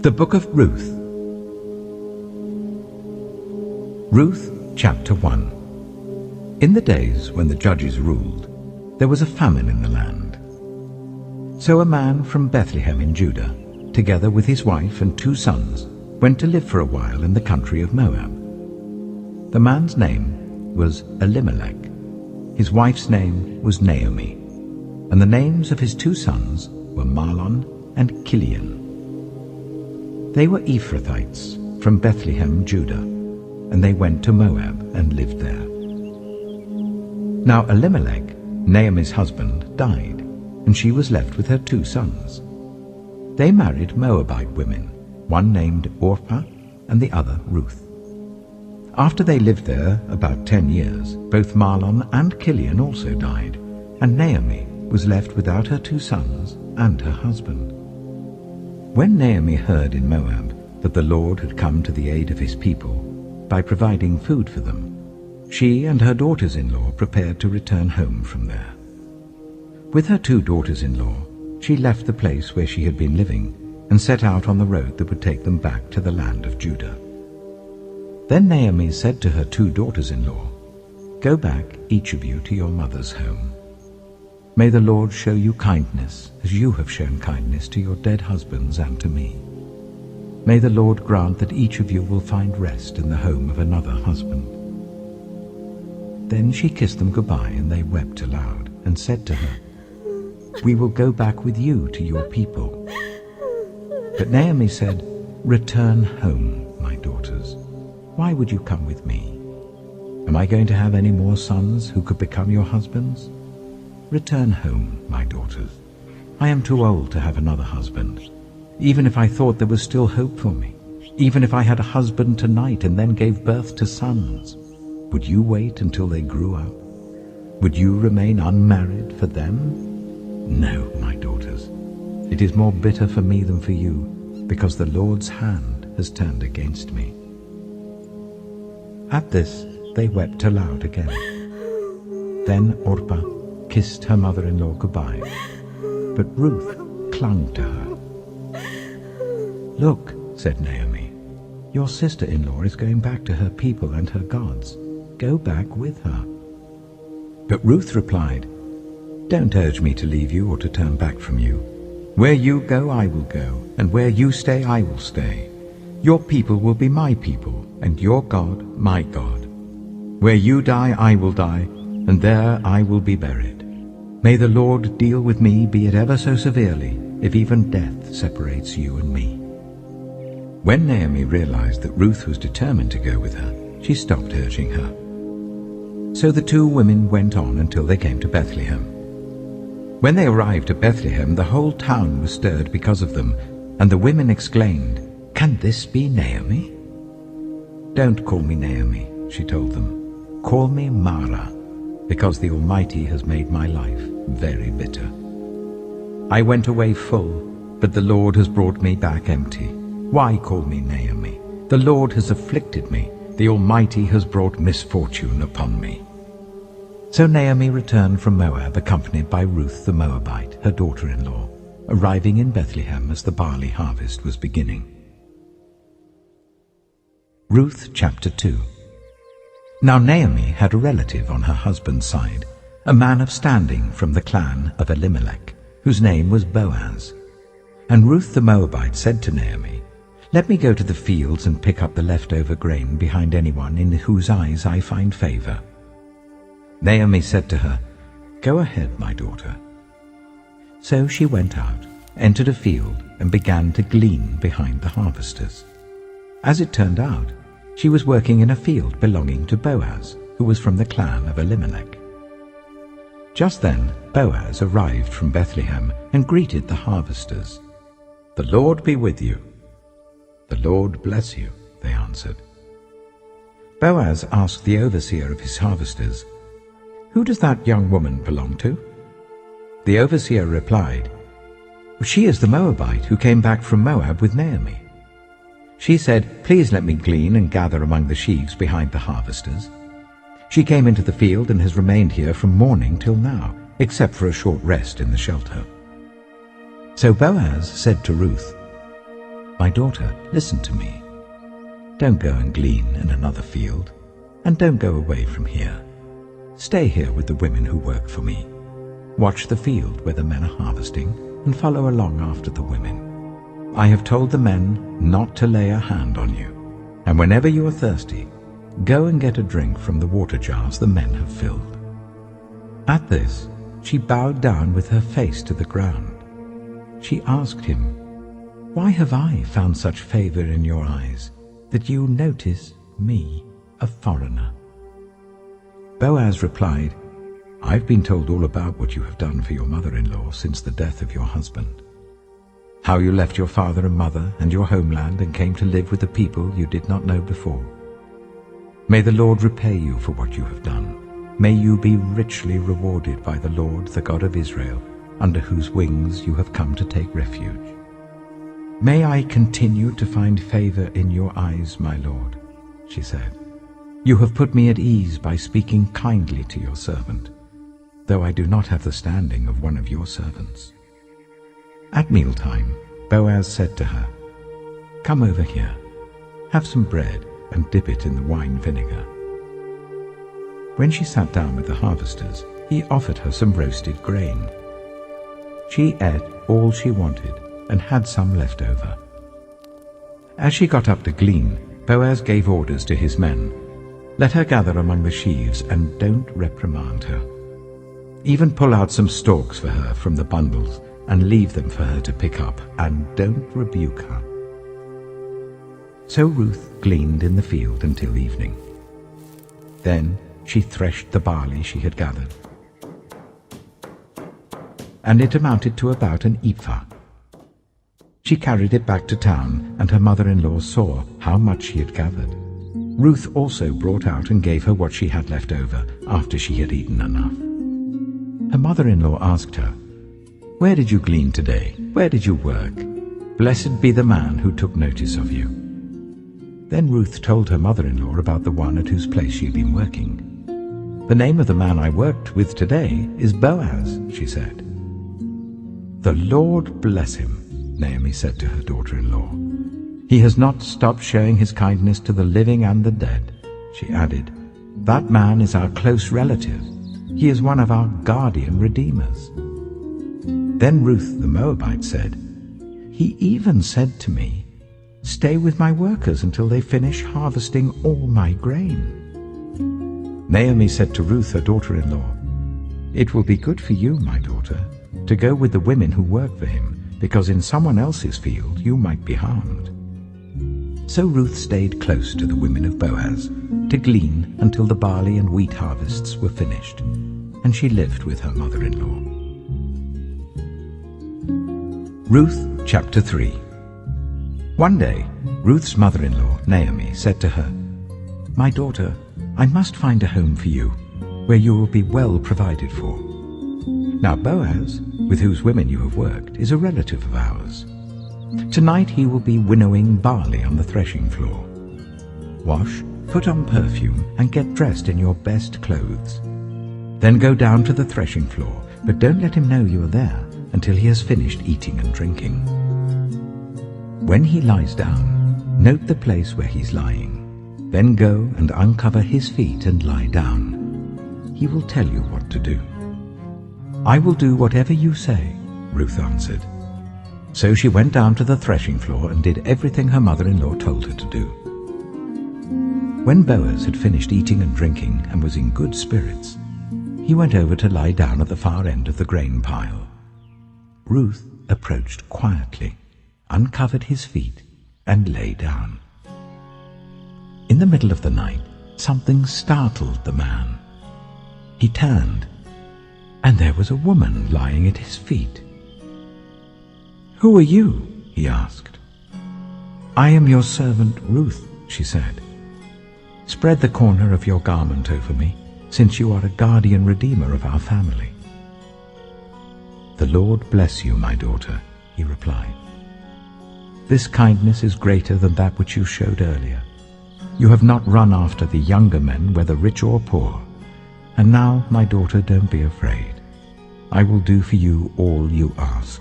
The Book of Ruth. Ruth, chapter 1. In the days when the judges ruled, there was a famine in the land. So a man from Bethlehem in Judah, together with his wife and 2 sons, went to live for a while in the country of Moab. The man's name was Elimelech. His wife's name was Naomi, and the names of his 2 sons were Mahlon and Chilion. They were Ephrathites from Bethlehem, Judah, and they went to Moab and lived there. Now Elimelech, Naomi's husband, died, and she was left with her 2 sons. They married Moabite women, one named Orpah and the other Ruth. After they lived there about 10 years, both Mahlon and Chilion also died, and Naomi was left without her 2 sons and her husband. When Naomi heard in Moab that the Lord had come to the aid of his people by providing food for them, she and her daughters-in-law prepared to return home from there. With her 2 daughters-in-law, she left the place where she had been living and set out on the road that would take them back to the land of Judah. Then Naomi said to her 2 daughters-in-law, "Go back, each of you, to your mother's home. May the Lord show you kindness as you have shown kindness to your dead husbands and to me. May the Lord grant that each of you will find rest in the home of another husband." Then she kissed them goodbye, and they wept aloud and said to her, "We will go back with you to your people." But Naomi said, "Return home, my daughters. Why would you come with me? Am I going to have any more sons who could become your husbands? Return home, my daughters. I am too old to have another husband. Even if I thought there was still hope for me, even if I had a husband tonight and then gave birth to sons, would you wait until they grew up? Would you remain unmarried for them? No, my daughters. It is more bitter for me than for you, because the Lord's hand has turned against me." At this they wept aloud again. Then Orpah kissed her mother-in-law goodbye, but Ruth clung to her. "Look," said Naomi, "your sister-in-law is going back to her people and her gods. Go back with her." But Ruth replied, "Don't urge me to leave you or to turn back from you. Where you go, I will go, and where you stay, I will stay. Your people will be my people, and your God, my God. Where you die, I will die, and there I will be buried. May the Lord deal with me, be it ever so severely, if even death separates you and me." When Naomi realized that Ruth was determined to go with her, she stopped urging her. So the 2 women went on until they came to Bethlehem. When they arrived at Bethlehem, the whole town was stirred because of them, and the women exclaimed, "Can this be Naomi?" "Don't call me Naomi," she told them. "Call me Mara, because the Almighty has made my life very bitter. I went away full, but the Lord has brought me back empty. Why call me Naomi? The Lord has afflicted me. The Almighty has brought misfortune upon me." So Naomi returned from Moab, accompanied by Ruth the Moabite, her daughter-in-law, arriving in Bethlehem as the barley harvest was beginning. Ruth chapter 2. Now Naomi had a relative on her husband's side, a man of standing from the clan of Elimelech, whose name was Boaz. And Ruth the Moabite said to Naomi, "Let me go to the fields and pick up the leftover grain behind anyone in whose eyes I find favor." Naomi said to her, "Go ahead, my daughter." So she went out, entered a field, and began to glean behind the harvesters. As it turned out, she was working in a field belonging to Boaz, who was from the clan of Elimelech. Just then Boaz arrived from Bethlehem and greeted the harvesters. "The Lord be with you." "The Lord bless you," they answered. Boaz asked the overseer of his harvesters, "Who does that young woman belong to?" The overseer replied, "She is the Moabite who came back from Moab with Naomi. She said, 'Please let me glean and gather among the sheaves behind the harvesters.' She came into the field and has remained here from morning till now, except for a short rest in the shelter." So Boaz said to Ruth, My daughter, listen to me. Don't go and glean in another field, and don't go away from here. Stay here with the women who work for me. Watch the field where the men are harvesting, and follow along after the women. I have told the men not to lay a hand on you, and whenever you are thirsty, go and get a drink from the water jars the men have filled." At this, she bowed down with her face to the ground. She asked him, "Why have I found such favor in your eyes, that you notice me, a foreigner?" Boaz replied, "I've been told all about what you have done for your mother-in-law since the death of your husband. How you left your father and mother and your homeland and came to live with the people you did not know before. May the Lord repay you for what you have done. May you be richly rewarded by the Lord, the God of Israel, under whose wings you have come to take refuge. May I continue to find favor in your eyes, my Lord," she said. "You have put me at ease by speaking kindly to your servant, though I do not have the standing of one of your servants." At mealtime, Boaz said to her, "Come over here, have some bread and dip it in the wine vinegar." When she sat down with the harvesters, he offered her some roasted grain. She ate all she wanted and had some left over. As she got up to glean, Boaz gave orders to his men, "Let her gather among the sheaves and don't reprimand her. Even pull out some stalks for her from the bundles and leave them for her to pick up, and don't rebuke her." So Ruth gleaned in the field until evening. Then she threshed the barley she had gathered, and it amounted to about an ephah. She carried it back to town, and her mother-in-law saw how much she had gathered. Ruth also brought out and gave her what she had left over after she had eaten enough. Her mother-in-law asked her, "Where did you glean today? Where did you work? Blessed be the man who took notice of you." Then Ruth told her mother-in-law about the one at whose place she had been working. "The name of the man I worked with today is Boaz," she said. "The Lord bless him," Naomi said to her daughter-in-law. "He has not stopped showing his kindness to the living and the dead." She added, "That man is our close relative. He is one of our guardian redeemers." Then Ruth the Moabite said, "He even said to me, 'Stay with my workers until they finish harvesting all my grain.'" Naomi said to Ruth, her daughter-in-law, "It will be good for you, my daughter, to go with the women who work for him, because in someone else's field you might be harmed." So Ruth stayed close to the women of Boaz to glean until the barley and wheat harvests were finished, and she lived with her mother-in-law. Ruth chapter 3. One day, Ruth's mother-in-law, Naomi, said to her, "My daughter, I must find a home for you, where you will be well provided for. Now Boaz, with whose women you have worked, is a relative of ours. Tonight he will be winnowing barley on the threshing floor. Wash, put on perfume, and get dressed in your best clothes. Then go down to the threshing floor, but don't let him know you are there until he has finished eating and drinking. When he lies down, note the place where he's lying. Then go and uncover his feet and lie down. He will tell you what to do." "I will do whatever you say," Ruth answered. So she went down to the threshing floor and did everything her mother-in-law told her to do. When Boaz had finished eating and drinking and was in good spirits, he went over to lie down at the far end of the grain pile. Ruth approached quietly, uncovered his feet, and lay down. In the middle of the night, something startled the man. He turned, and there was a woman lying at his feet. "Who are you?" he asked. "I am your servant Ruth," she said. "Spread the corner of your garment over me, since you are a guardian redeemer of our family." "The Lord bless you, my daughter," he replied. "This kindness is greater than that which you showed earlier. You have not run after the younger men, whether rich or poor. And now, my daughter, don't be afraid. I will do for you all you ask.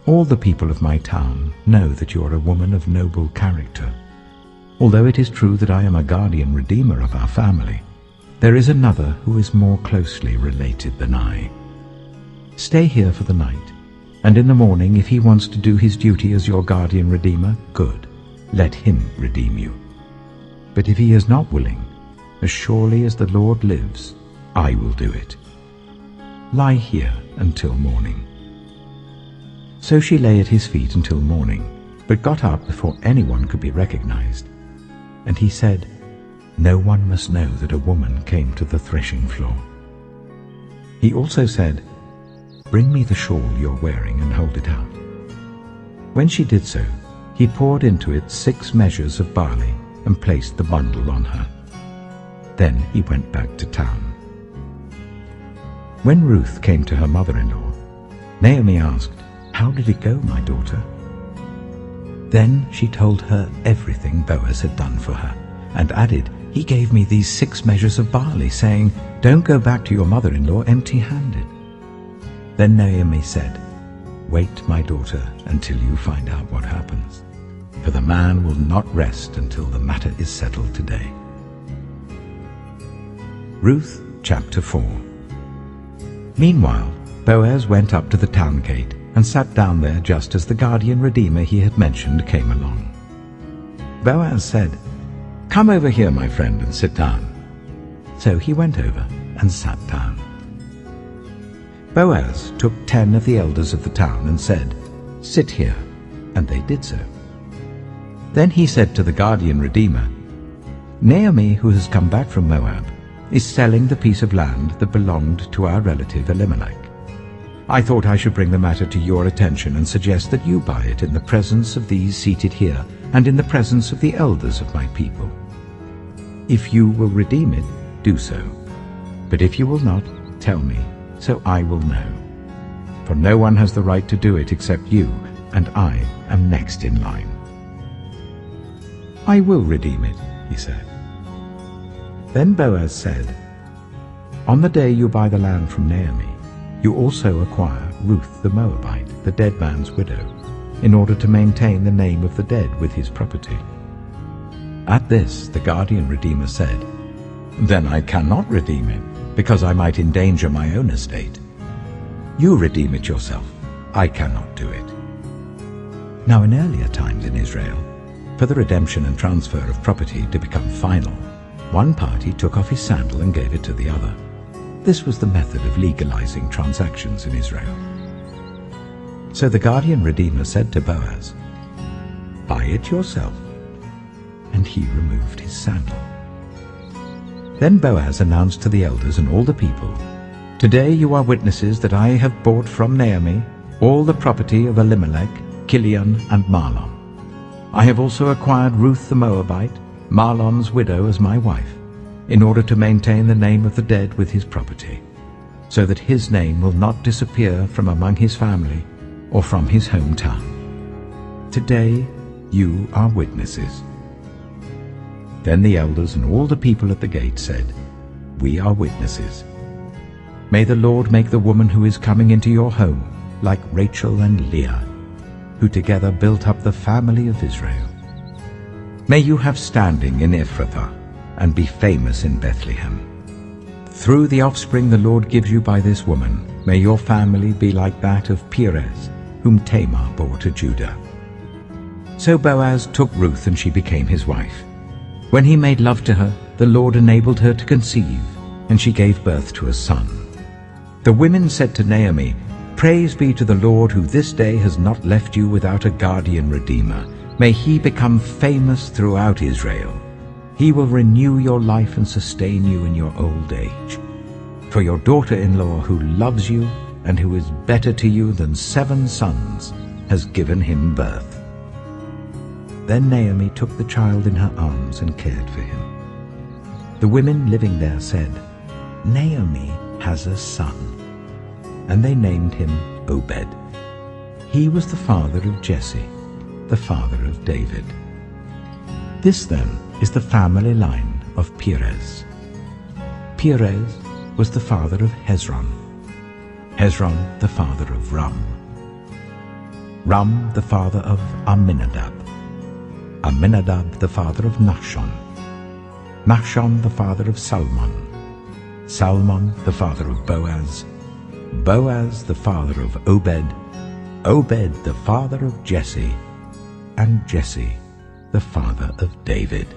All the people of my town know that you are a woman of noble character. Although it is true that I am a guardian redeemer of our family, there is another who is more closely related than I. Stay here for the night, and in the morning, if he wants to do his duty as your guardian redeemer, good, let him redeem you. But if he is not willing, as surely as the Lord lives, I will do it. Lie here until morning." So she lay at his feet until morning, but got up before anyone could be recognized. And he said, "No one must know that a woman came to the threshing floor." He also said, "Bring me the shawl you're wearing and hold it out." When she did so, he poured into it 6 measures of barley and placed the bundle on her. Then he went back to town. When Ruth came to her mother-in-law, Naomi asked, "How did it go, my daughter?" Then she told her everything Boaz had done for her, and added, "He gave me these 6 measures of barley, saying, 'Don't go back to your mother-in-law empty-handed.'" Then Naomi said, "Wait, my daughter, until you find out what happens, for the man will not rest until the matter is settled today." Ruth chapter 4. Meanwhile, Boaz went up to the town gate and sat down there just as the guardian redeemer he had mentioned came along. Boaz said, "Come over here, my friend, and sit down." So he went over and sat down. Boaz took 10 of the elders of the town and said, "Sit here," and they did so. Then he said to the guardian redeemer, "Naomi, who has come back from Moab, is selling the piece of land that belonged to our relative Elimelech. I thought I should bring the matter to your attention and suggest that you buy it in the presence of these seated here and in the presence of the elders of my people. If you will redeem it, do so. But if you will not, tell me, so I will know. For no one has the right to do it except you, and I am next in line." "I will redeem it," he said. Then Boaz said, "On the day you buy the land from Naomi, you also acquire Ruth the Moabite, the dead man's widow, in order to maintain the name of the dead with his property." At this the guardian redeemer said, "Then I cannot redeem it, because I might endanger my own estate. You redeem it yourself. I cannot do it." Now in earlier times in Israel, for the redemption and transfer of property to become final, one party took off his sandal and gave it to the other. This was the method of legalizing transactions in Israel. So the guardian redeemer said to Boaz, "Buy it yourself." And he removed his sandal. Then Boaz announced to the elders and all the people, "Today you are witnesses that I have bought from Naomi all the property of Elimelech, Kilion, and Mahlon. I have also acquired Ruth the Moabite, Mahlon's widow, as my wife, in order to maintain the name of the dead with his property, so that his name will not disappear from among his family or from his hometown. Today you are witnesses." Then the elders and all the people at the gate said, "We are witnesses. May the Lord make the woman who is coming into your home like Rachel and Leah, who together built up the family of Israel. May you have standing in Ephrathah and be famous in Bethlehem. Through the offspring the Lord gives you by this woman, may your family be like that of Perez, whom Tamar bore to Judah." So Boaz took Ruth, and she became his wife. When he made love to her, the Lord enabled her to conceive, and she gave birth to a son. The women said to Naomi, "Praise be to the Lord, who this day has not left you without a guardian redeemer. May he become famous throughout Israel. He will renew your life and sustain you in your old age. For your daughter-in-law, who loves you and who is better to you than 7 sons, has given him birth." Then Naomi took the child in her arms and cared for him. The women living there said, "Naomi has a son." And they named him Obed. He was the father of Jesse, the father of David. This then is the family line of Perez. Perez was the father of Hezron, Hezron the father of Ram, Ram the father of Amminadab, Amminadab the father of Nahshon, Nahshon the father of Salmon, Salmon the father of Boaz, Boaz the father of Obed, Obed the father of Jesse, and Jesse the father of David.